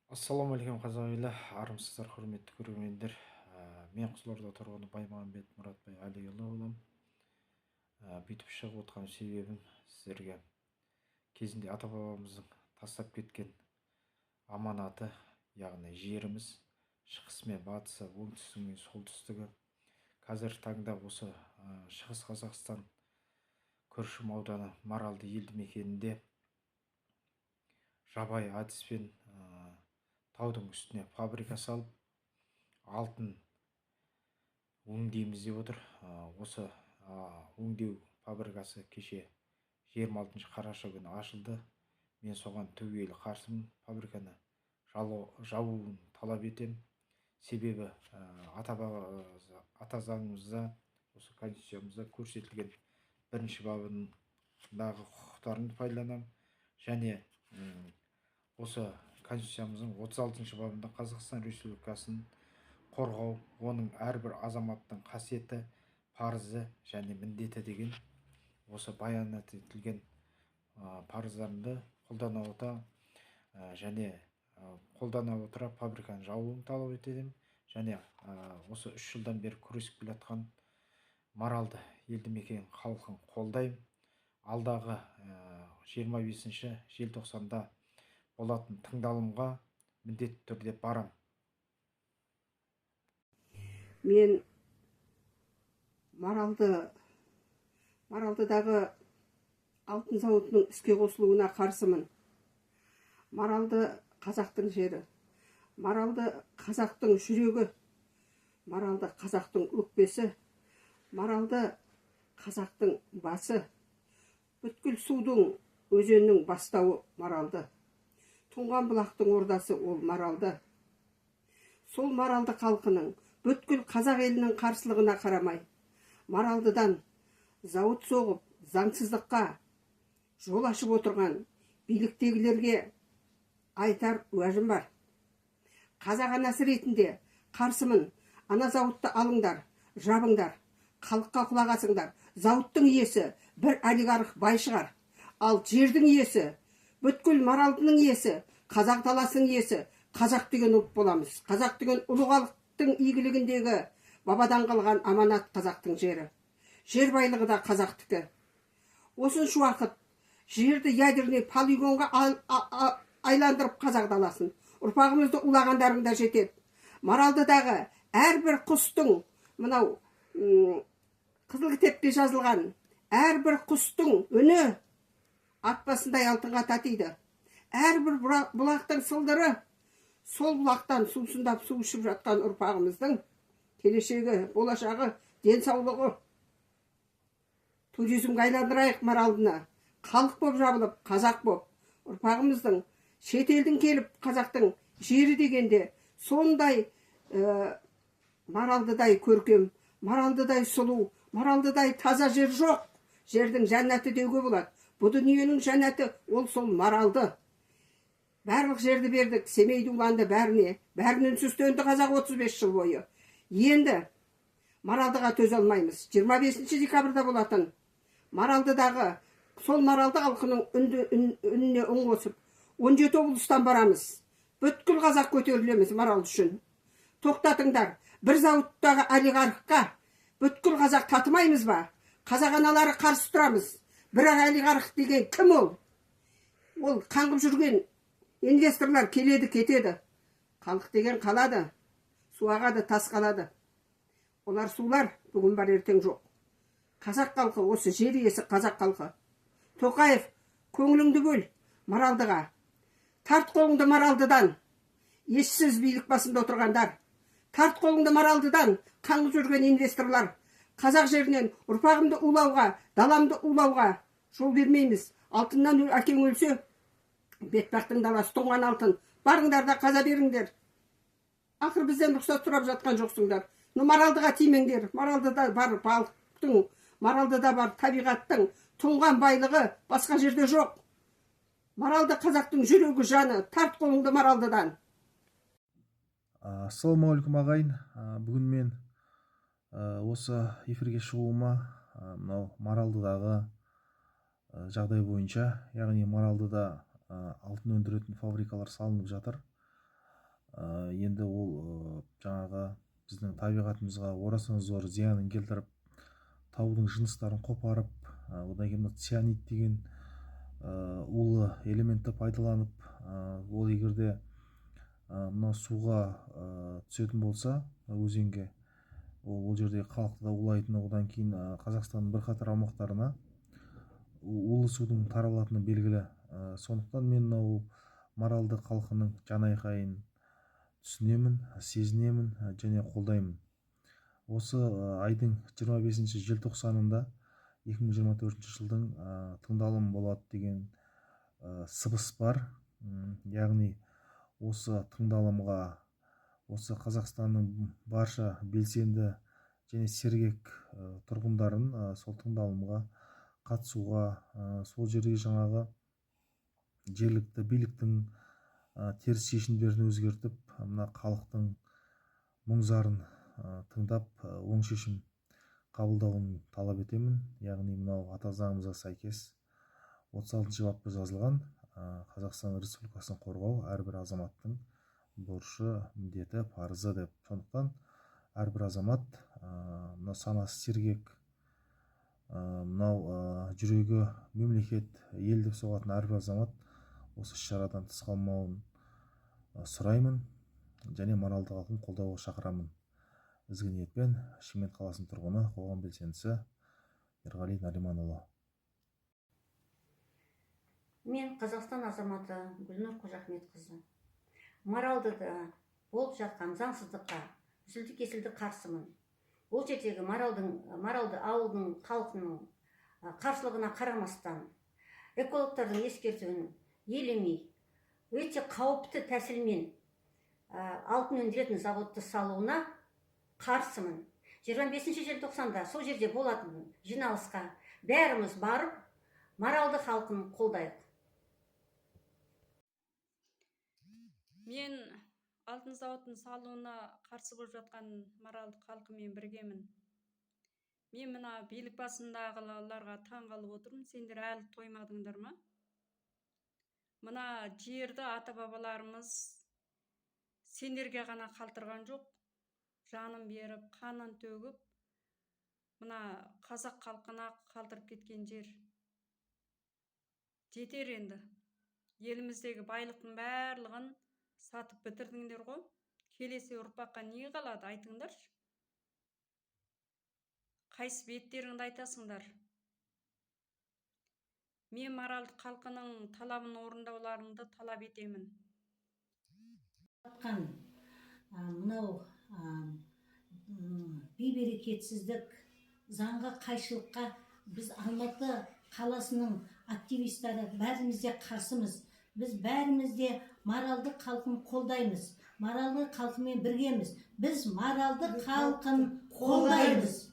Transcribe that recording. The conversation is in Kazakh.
Ассалаумағалейкум қазақ елі, армысыздар құрметті көрермендер. Мен Қызылорда тұрғыны Баймағамбет Мұратбай Әлиұлы боламын. Бүйтіп шығып отқан себебім сіздерге кезінде ата бабамыздың тастап кеткен аманаты, яғни жеріміз, шығысы мен батысы, оңтүстігі мен солтүстігі. Қазіргі таңда осы шығыс Қазақстан Күршім ауданы Маралды елді мекенінде жабайы әдіспен таудың үстіне фабрика салып алтын өңдейміз деп отыр. Осы өңдеу фабрикасы кеше 26 қараша күні ашылды. Мен соған түгелі қарсымын. Фабриканы жабуын талап етемін. Себебі ата заңымызда, осы конституциямызда көрсетілген бірінші бабындағы құқықтарымды пайдаланамын. Және осы конституциямыздың 36 бабында Қазақстан Республикасын қорғау, оның әрбір азаматтың қасиеті, парызы және міндеті деген осы баянат етілген парыздарымды қолдана отыра фабриканы жабуын талап етемін. Және осы 3 жылдан бері күресіп келе жатқан Маралды елді мекен халқын қолдаймын. Алдағы 25 желтоқсанда болатын тыңдалымға міндетті түрде барам. Мен Маралдыдағы алтын зауытының іске қосылуына қарсымын. Маралды қазақтың жері, Маралды қазақтың жүрегі, Маралды қазақтың өкпесі, Маралды қазақтың басы. Бүткіл судың, өзеннің бастауы Маралды. Тұнған бұлақтың ордасы ол Маралды. Сол Маралды халқының, бүткіл қазақ елінің қарсылығына қарамай, Маралдыдан зауыт соғып, заңсыздыққа жол ашып отырған биліктегілерге айтар уәжім бар. Қазақ анасы ретінде қарсымын. Ана зауытты алыңдар, жабыңдар, халыққа құлақ асыңдар. Зауыттың иесі бір олигарх бай шығар. Ал жердің иесі, бүткіл Маралдының иесі, қазақ даласының иесі, қазақ деген ұлт боламыз. Қазақ деген ұлы халықтың игілігіндегі бабадан қалған аманат қазақтың жері. Жер байлығы да қазақтікі. Осыншы уақыт жерді ядерный полигонға айландырып қазақ даласын. Ұрпағымызды улағандарың да жетеді. Маралдыдағы әрбір құстың, мынау қызыл кітепте жазылған әрбір құстың үні ат басындай алтынға татиды. Әрбір бұлақтың сылдыры сол бұлақтан сусындап су ішіп жатқан ұрпағымыздың келешегі, болашағы, денсаулығы. Туризмге айландырайық Маралдыны. Халық боп жабылып, қазақ боп. Ұрпағымыздың шетелдің келіп қазақтың жері дегенде сондай Маралдыдай көркем, Маралдыдай сұлу, Маралдыдай таза жер жоқ. Жердің жәннаты деуге болады. Бұл дүниенің жәннаты ол сол Маралды. Барлық жерді бердік, Семейді уланды бәріне. Бәрін үнсіз төнді қазақ 35 жыл бойы. Енді Маралдыға төзе алмаймыз. 25 декабрьда болатын Маралдыдағы сол Маралды халқының үніне үн қосып 17 облыстан барамыз. Бүткіл қазақ көтерілеміз Маралды үшін. Тоқтатыңдар. Бір зауыттағы олигархқа бүткіл қазақ татымаймыз ба? Қазақ аналары қарсы тұрамыз. Бірақ олигарх деген кім ол? Ол қаңғып жүрген инвесторлар келеді, кетеді. Халық деген қалады. Су ағады, тас қалады. Олар сулар бүгін бар, ертең жоқ. Қазақ халқы, осы жер иесі қазақ халқы. Тоқаев, көңіліңді бөл Маралдыға. Тарт қолыңды Маралдыдан. Ессіз билік басында отырғандар. Тарт қолыңды Маралдыдан. Қаңғып жүрген инвесторлар. Қазақ жерінен ұрпағымды улауға, даламды улауға жол бермейміз. Алтыннан әкең өлсе, бетпақтың даласы тоңған алтын. Барыңдар да қаза беріңдер. Ақыр бізден рұқсат сұрап жатқан жоқсыңдар. Маралдыға тимеңдер. Маралдыда бар балықтың, Маралдыда бар табиғаттың тұнған байлығы басқа жерде жоқ. Маралды қазақтың жүрегі, жаны. Тарт қолыңды Маралдыдан. Ассалаумағалейкум ағайын. Бүгін мен осы эфирге шығуыма мынау Маралдыдағы жағдай бойынша, яғни Маралдыда алтын өндіретін фабрикалар салынып жатыр. енді ол жаңағы біздің табиғатымызға орасан зор зиянын келтіріп, таудың жыныстарын қопарып, одан кейін цианид деген улы элементті пайдаланып, ол егерде мына суға түсетін болса, өзенге, ол жерде халықты да улайтыны, одан кейін Қазақстанның бірқатар аумақтарына улы судың таралатыны белгілі. Сондықтан мен мынау маралды халқының жанайқайын түсінемін, сезінемін және қолдаймын. Осы айдың 25 желтоқсанында 2024 жылдың тыңдалым болады деген сыбыс бар. Яғни осы тыңдалымға осы Қазақстанның барша белсенді және сергек тұрғындарын сол тыңдалымға қатысуға, сол жерге жаңағы жергілікті биліктің теріс шешімдерін өзгертіп, мына халықтың мұң-зарын тыңдап, оң шешім қабылдауын талап етемін. Яғни мынау ата заңымызға сәйкес 36 бапта жазылған Қазақстан Республикасын қорғау әрбір азаматтың борышы, міндеті, парызы деп. Сондықтан әрбір азамат, мынау санасы сергек, мынау жүрегі мемлекет, ел деп соғатын әрбір азамат осы іс-шарадан тыс қалмауын сұраймын және маралды халқын қолдауға шақырамын. Ізгі ниетпен, Шымкент қаласының тұрғыны, қоғам белсендісі Ерғали Нариманұлы. Мен Қазақстан азаматы Гүлнұр Қожахметқызы. Маралдыда болып жатқан заңсыздыққа үзілді-кесілді қарсымын. Ол жердегі маралды ауылдың халқының қарсылығына қарамастан, экологтардың ескертуін елемей, өте қауіпті тәсілмен алтын өндіретін заводты салуына қарсымын. 25 желтоқсанда сол жерде болатын жиналысқа бәріміз барып, маралды халқын қолдайық. Мен алтын зауытын салуына қарсы болып жатқан маралды халқымен біргемін. Мен мына билік басындағыларға таң қалып отырмын. Сендер әлі тоймадыңдар ма? Мына жерді ата-бабаларымыз сендерге ғана қалтырған жоқ, жанын беріп, қанын төгіп, мына қазақ халқына қалтырып кеткен жер. Жетер енді. Еліміздегі байлықтың барлығын сатып бітірдіңдер ғой. Келесі ұрпаққа не қалады, айтыңдаршы. Қайсы беттеріңді айтасыңдар? Мен маралды халқының талабын орындауларыңды талап етемін. Мынау бейберекетсіздік, заңға қайшылыққа біз Алматы қаласының активистері бәріміз де қарсымыз. Біз бәріміз де маралды халқын қолдаймыз. Маралды халқымен біргеміз. Біз маралды халқын қолдаймыз.